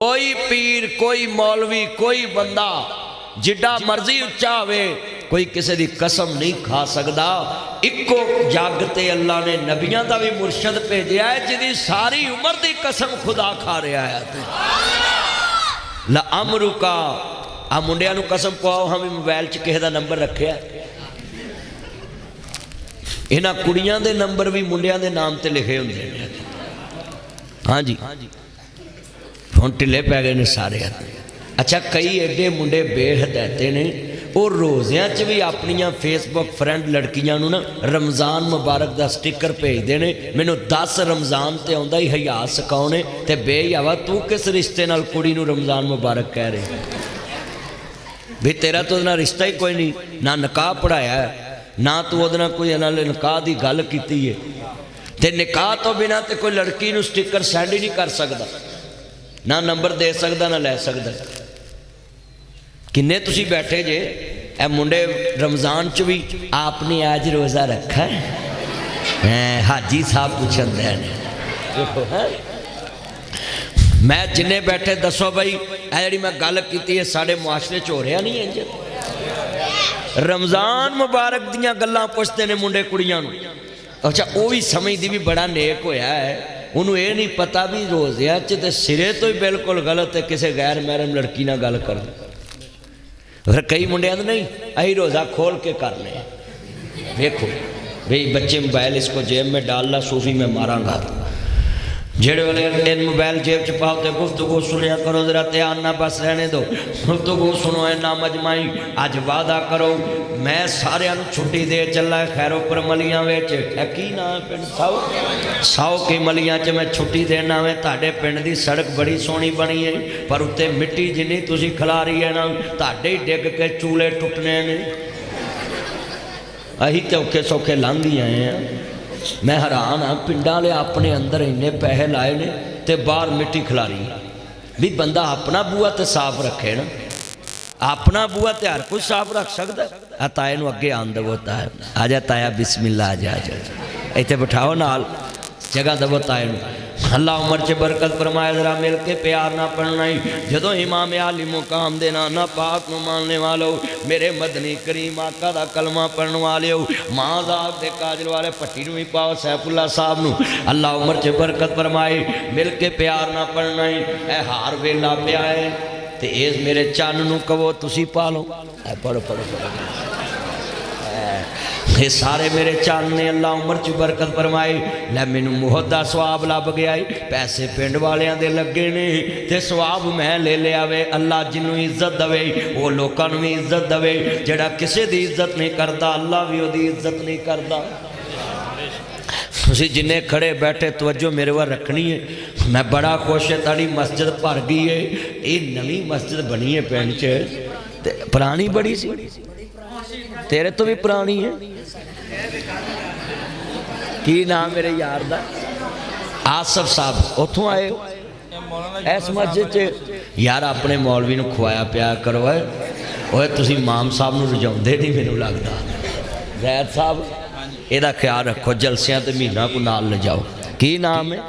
कोई पीर कोई मौलवी कोई बंदा जिड्डा मर्जी उच्चा होवे कोई किसी की कसम नहीं खा सकता। इको जग ते अल्लाह ने नबियां का भी मुर्शद भेजा है जिहदी सारी उम्र की कसम खुदा खा रहा है। ला अमरुका आ मुंडिया नूं कसम पवाओ हम भी मोबाइल च किसी का नंबर रखे, इन्हां कुड़ियां दे नंबर भी मुंडियां दे नाम ते लिखे होंदे ने। हाँ जी हुण ढिले पै गए ने सारे। अच्छा कई एडे मुंडे बेहदायते ने वो रोज़ियां च भी अपनियां फेसबुक फ्रेंड लड़कियां नूं ना रमज़ान मुबारक का स्टिकर भेजते हैं। मैनू 10 रमज़ान ते आउंदा ही हया सकाउने ते बेहयावा तू किस रिश्ते नाल कुड़ी नूं रमज़ान मुबारक कह रहे भी तेरा तो ना रिश्ता ही कोई नहीं, ना निकाह पढ़ाया है ना तू उहदे नाल कोई निकाह की गल कीती है ते निकाह तो बिना ते कोई लड़की नूं स्टिकर सेंड ही नहीं कर सकता, ना नंबर दे सकता ना लै सकता। किन्ने तुसी बैठे जे ए मुंडे रमज़ान च भी आपने आज रोज़ा रखा है, हाजी साहब पूछन दे ने। मैं जिन्ने बैठे दसो भाई ए जी मैं गल की साढ़े मुआशरे च हो रहा नहीं है। रमज़ान मुबारक दियाँ गल्लां पुछते ने मुंडे कुड़ियां नूं। अच्छा वो भी समझदी भी बड़ा नेक होया है, उन्होंने ये नहीं पता भी रोज़िया च सिरे तो ही बिल्कुल गलत है किसी गैर महरम लड़की ना गल कर। फिर कई मुंडिया नहीं अही रोज़ा खोल के कर ले, देखो भाई बच्चे मोबाइल इसको जेब में डाल ला सूफी में मारांगा। जेड़े वाले मोबाइल जेब च पाओ तो गुफ्तगू सुनिया करो, जरा ध्यान ना बस रहने दो, गुफ्तगू सुनो है ना मजमाई। अज वादा करो मैं सारिया छुट्टी दे चला खैरो पर मलियां की ना पिंड सौ की मलियां च मैं छुट्टी देना वे। ताडे पिंड की सड़क बड़ी सोहनी बनी है पर उत्ते मिट्टी जिन्नी तुसी खिलारी है ना ताडे ही डिग के चूले टुटने ने। अही तो औखे सौखे लंघ ही आए हैं। मैं हैरान हाँ पिंडा वाले अपने अंदर इन्ने पैसे लाए ने ते बाहर मिट्टी खिलारी भी। बंदा अपना बूआ तो साफ रखे ना, अपना बूआ तो हर कुछ साफ रख सकता। आ ताए नूं अगे आन दवो, ताया आ जा ताया बिस्मिल्ला आ जा इत्थे बिठाओ नाल जगह दवो ताए नूं। अल्लाह उमर च बरकत फरमाए, जरा मिल के प्यार ना पढ़ना ही। जदों इमाम आली मुकाम दे नाना पाक नूं मानने वालों मेरे मदनी करीम आका दा कलमा पढ़ने वाले हो, माँ दाग दे काजल वाले पट्टी नूं भी पाओ सैफुल्ला साहब नूं। अल्लाह उमर च बरकत फरमाए, मिल के प्यार ना पढ़ना ही। ए हार वेला पिया है ते इस मेरे चन्न नूं कहो तुसी पा लो। पढ़ो पढ़ो पढ़ो ये सारे मेरे चन्न ने। अल्लाह उमर च बरकत फरमाए, लै मैनू मुहद दा सवाब लभ गया है, पैसे पिंड वालियां दे लगे ने ते सवाब मैं ले लिया वे। अल्लाह जिन्नू इज्जत दवे वो लोकां नूं भी इज्जत दवे, जेड़ा किसी दी इज्जत नहीं करता अल्लाह भी ओदी इज्जत नहीं करता। तुसीं जिन्ने खड़े बैठे तवज्जो मेरे वाल रखनी है। मैं बड़ा खुश है ताड़ी मस्जिद भर गई है। ये नवी मस्जिद बनी है पिंड च ते पुरानी बड़ी सी, तेरे तो भी पुरानी है। की नाम मेरे यार दा आसफ साहब उतों आए इस मस्जिद च। यार अपने मौलवी नूं खुआया पिया करो ओए तुसीं इमाम साहब नूं रजाउंदे नहीं मैनूं लगदा। जैद साहब इहदा ख्याल रखो, जलसियां ते महीना को नाल ले जाओ। की नाम है?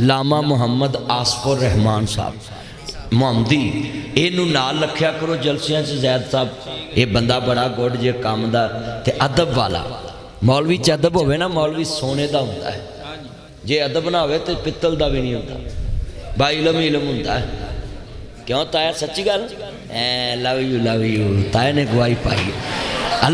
लामा मुहम्मद आसफुर रहमान साहब मोहम्मदी, इनू नाल रखिया करो जलसियां च। जैद साहब ये बंदा बड़ा गुड जे काम दा ते अदब वाला। मौलवी च अदब होवे ना, मौलवी सोने दा हुंदा है, जे अदब ना होवे तो पित्तल दा भी नहीं हुंदा, बा इलम इलम हुंदा है। क्यों ताया सच्ची गल? लव यू ताया ने गवाही पाई है।